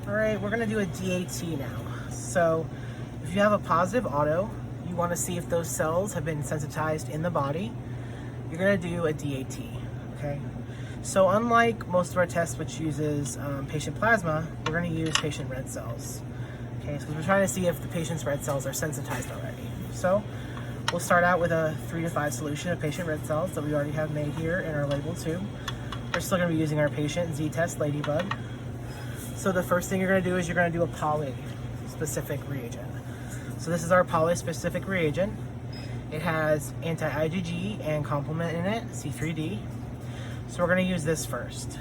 All right, we're gonna do a DAT now. So if you have a positive auto, you wanna see if those cells have been sensitized in the body, you're gonna do a DAT, okay? So unlike most of our tests, which uses patient plasma, we're gonna use patient red cells. Okay, so we're trying to see if the patient's red cells are sensitized already. So we'll start out with a 3 to 5 solution of patient red cells that we already have made here in our label tube. We're still gonna be using our patient Z-test Ladybug. So the first thing you're gonna do is you're gonna do a poly-specific reagent. So this is our poly-specific reagent. It has anti-IgG and complement in it, C3D. So we're gonna use this first.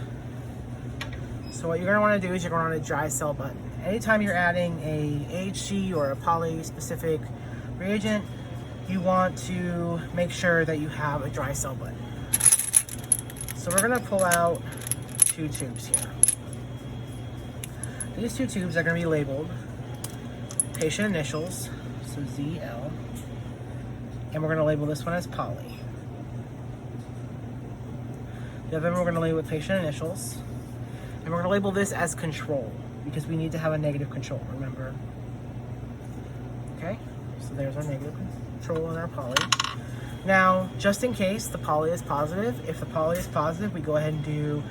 So what you're gonna wanna do is you're gonna want a dry cell button. Anytime you're adding a AHG or a poly-specific reagent, you want to make sure that you have a dry cell button. So we're gonna pull out 2 tubes here. These 2 tubes are going to be labeled patient initials, so ZL, and we're going to label this one as poly. The other one we're going to label with patient initials, and we're going to label this as control because we need to have a negative control, remember? Okay, so there's our negative control in our poly. Now, just in case the poly is positive, if the poly is positive, we go ahead and do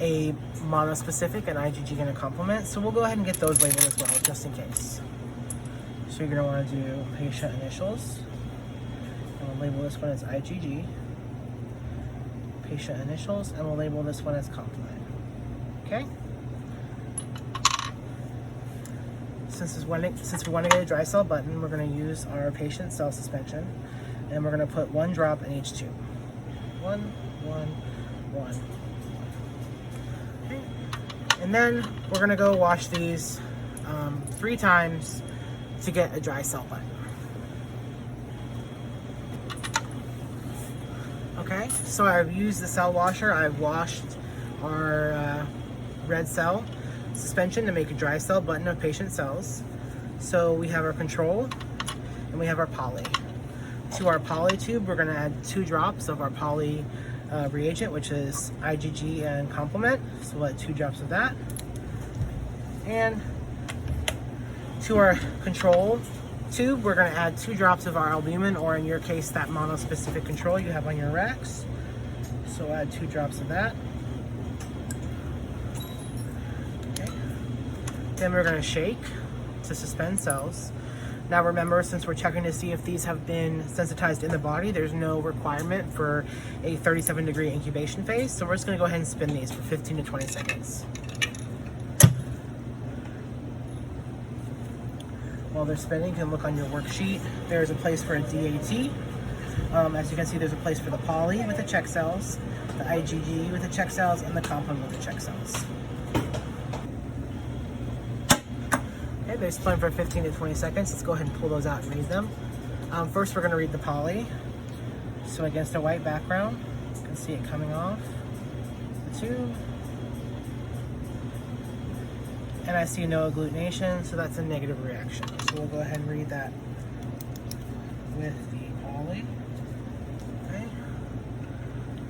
a monospecific, an IgG, and a complement. So we'll go ahead and get those labeled as well, just in case. So you're gonna wanna do patient initials. And we'll label this one as IgG. Patient initials, and we'll label this one as complement. Okay? Since we wanna get a dry cell button, we're gonna use our patient cell suspension, and we're gonna put 1 drop in each tube. 1, 1, 1. And then we're gonna go wash these 3 times to get a dry cell button. Okay, so I've used the cell washer. I've washed our red cell suspension to make a dry cell button of patient cells. So we have our control and we have our poly. To our poly tube, we're gonna add 2 drops of our poly reagent, which is IgG and complement. So we'll add 2 drops of that. And to our control tube, we're going to add 2 drops of our albumin, or in your case, that monospecific control you have on your racks. So we'll add 2 drops of that. Okay. Then we're going to shake to suspend cells. Now remember, since we're checking to see if these have been sensitized in the body, there's no requirement for a 37-degree incubation phase. So we're just gonna go ahead and spin these for 15 to 20 seconds. While they're spinning, you can look on your worksheet. There's a place for a DAT. As you can see, there's a place for the poly with the check cells, the IgG with the check cells, and the complement with the check cells. Okay, they spin for 15 to 20 seconds. Let's go ahead and pull those out and read them. First, we're going to read the poly. So against a white background, you can see it coming off the tube. And I see no agglutination, so that's a negative reaction. So we'll go ahead and read that with the poly. Okay.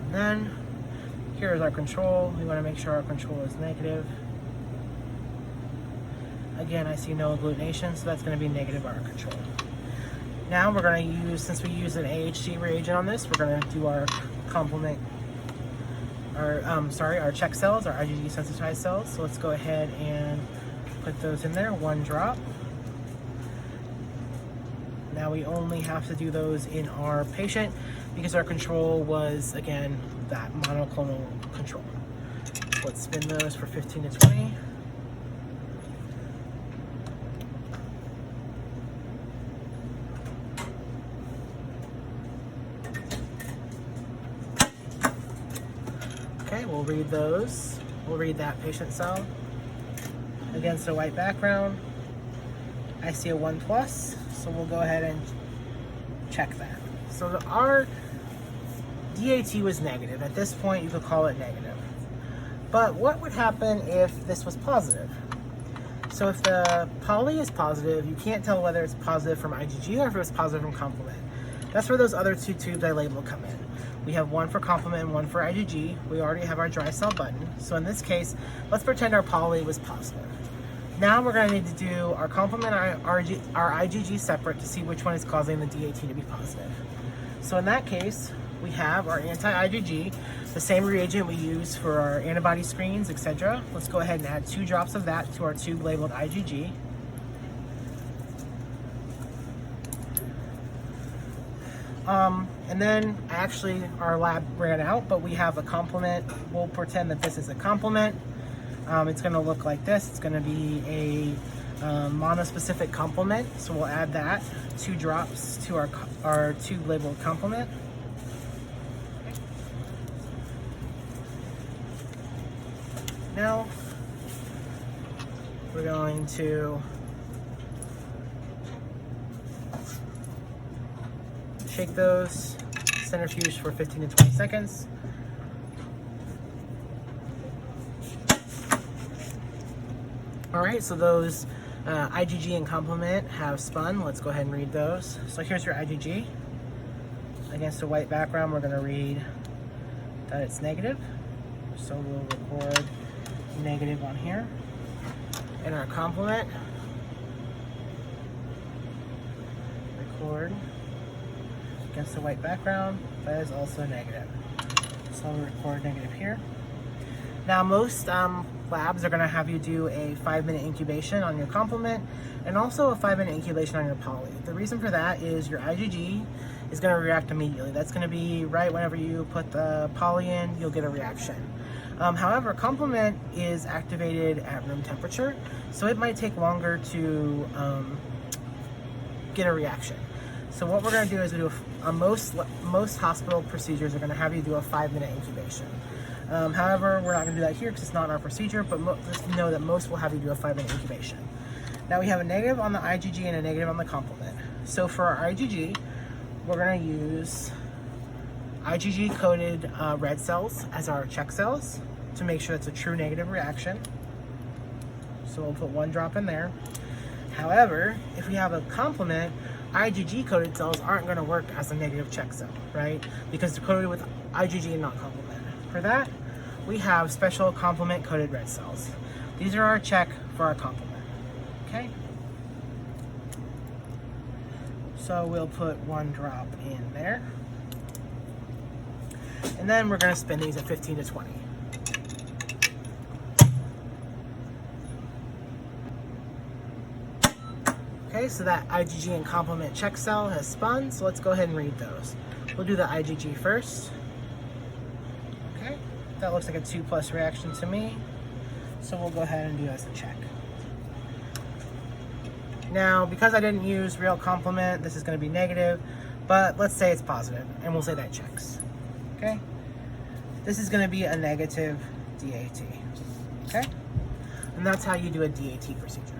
And then here's our control. We want to make sure our control is negative. Again, I see no agglutination, so that's going to be negative our control. Now we're going to use, since we use an AHG reagent on this, we're going to do our complement, our check cells, our IgG sensitized cells. So let's go ahead and put those in there, 1 drop. Now we only have to do those in our patient because our control was, again, that monoclonal control. So let's spin those for 15 to 20. Okay, we'll read those. We'll read that patient cell against a white background. I see a 1+, so we'll go ahead and check that. So our DAT was negative. At this point, you could call it negative. But what would happen if this was positive? So if the poly is positive, you can't tell whether it's positive from IgG or if it's positive from complement. That's where those other 2 tubes I labeled come in. We have 1 for complement and 1 for IgG. We already have our dry cell button. So in this case, let's pretend our poly was positive. Now we're going to need to do our complement, our IgG separate to see which one is causing the DAT to be positive. So in that case, we have our anti-IgG, the same reagent we use for our antibody screens, etc. Let's go ahead and add 2 drops of that to our tube labeled IgG. And then actually our lab ran out, but we have a complement. We'll pretend that this is a complement. It's going to look like this. It's going to be a monospecific complement. So we'll add that 2 drops to our tube labeled complement. Now we're going to shake those, centrifuge for 15 to 20 seconds. All right, so those IgG and complement have spun. Let's go ahead and read those. So here's your IgG. Against a white background, we're going to read that it's negative. So we'll record negative on here. And our complement, record against the white background, that is also negative. So we'll record negative here. Now most labs are going to have you do a 5-minute incubation on your complement and also a 5-minute incubation on your poly. The reason for that is your IgG is going to react immediately. That's going to be right whenever you put the poly in, you'll get a reaction. However, complement is activated at room temperature, so it might take longer to get a reaction. So what we're going to do is we do most hospital procedures are going to have you do a 5-minute incubation. However, we're not going to do that here because it's not our procedure, but just know that most will have you do a 5-minute incubation. Now we have a negative on the IgG and a negative on the complement. So for our IgG, we're going to use IgG-coated red cells as our check cells to make sure it's a true negative reaction. So we'll put 1 drop in there. However, if we have a complement, IgG-coated cells aren't going to work as a negative check cell, right? Because they're coated with IgG and not complement. For that, we have special complement-coated red cells. These are our check for our complement, okay? So we'll put 1 drop in there. And then we're going to spin these at 15 to 20. Okay, so that IgG and complement check cell has spun, so let's go ahead and read those. We'll do the IgG first. Okay, that looks like a 2+ reaction to me, so we'll go ahead and do as a check. Now, because I didn't use real complement, this is going to be negative, but let's say it's positive, and we'll say that checks. Okay, this is going to be a negative DAT. Okay, and that's how you do a DAT procedure.